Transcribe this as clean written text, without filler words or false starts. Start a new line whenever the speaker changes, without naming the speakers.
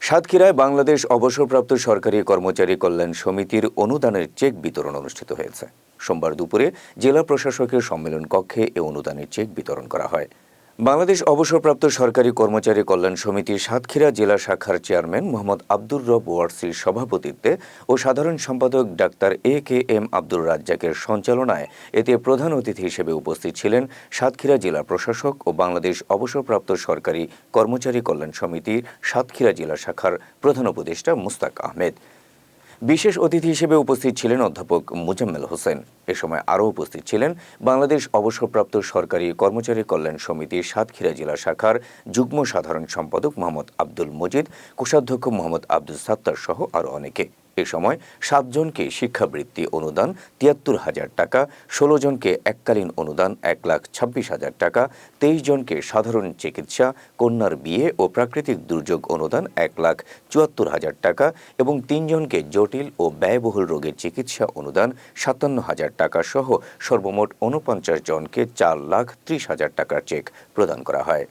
সাতক্ষীরায় বাংলাদেশ অবসরপ্রাপ্ত সরকারি কর্মচারী কল্যাণ সমিতির অনুদানের চেক বিতরণ অনুষ্ঠিত হয়েছে। সোমবার দুপুরে জেলা প্রশাসকের সম্মেলন কক্ষে এ অনুদানের চেক বিতরণ করা হয়। বাংলাদেশ অবসরপ্রাপ্ত সরকারি কর্মচারী কল্যাণ সমিতির সাতক্ষীরা জেলা শাখার চেয়ারম্যান মোহাম্মদ আব্দুর রব ওয়ারসির সভাপতিত্বে ও সাধারণ সম্পাদক ডাক্তার এ.কে.এম. আব্দুর রাজ্জাকের সঞ্চালনায় এতে প্রধান অতিথি হিসেবে উপস্থিত ছিলেন সাতক্ষীরা জেলা প্রশাসক ও বাংলাদেশ অবসরপ্রাপ্ত সরকারি কর্মচারী কল্যাণ সমিতির সাতক্ষীরা জেলা শাখার প্রধান উপদেষ্টা মুস্তাক আহমেদ। বিশেষ অতিথি হিসেবে উপস্থিত ছিলেন অধ্যাপক মোজাম্মেল হোসেন। এ সময় আরও উপস্থিত ছিলেন বাংলাদেশ অবসরপ্রাপ্ত সরকারি কর্মচারী কল্যাণ সমিতির সাতক্ষীরা জেলা শাখার যুগ্ম সাধারণ সম্পাদক মোহাম্মদ আব্দুল মজিদ, কোষাধ্যক্ষ মোহাম্মদ আব্দুল সাত্তার সহ আরও অনেকে। এ সময় 7 জনকে শিক্ষাবৃত্তি অনুদান ৭৩,০০০ টাকা, 16 জনকে এককালীন অনুদান ১,26,০০০ টাকা, 23 জনকে সাধারণ চিকিৎসা, কন্যার বিয়ে ও প্রাকৃতিক দুর্যোগ অনুদান ১,৭৪,০০০ টাকা এবং 3 জনকে জটিল ও ব্যয়বহুল রোগের চিকিৎসা অনুদান ৫৭,০০০ টাকা সহ সর্বমোট ৪৯ জনকে ৪,৩০,০০০ টাকার চেক প্রদান করা হয়।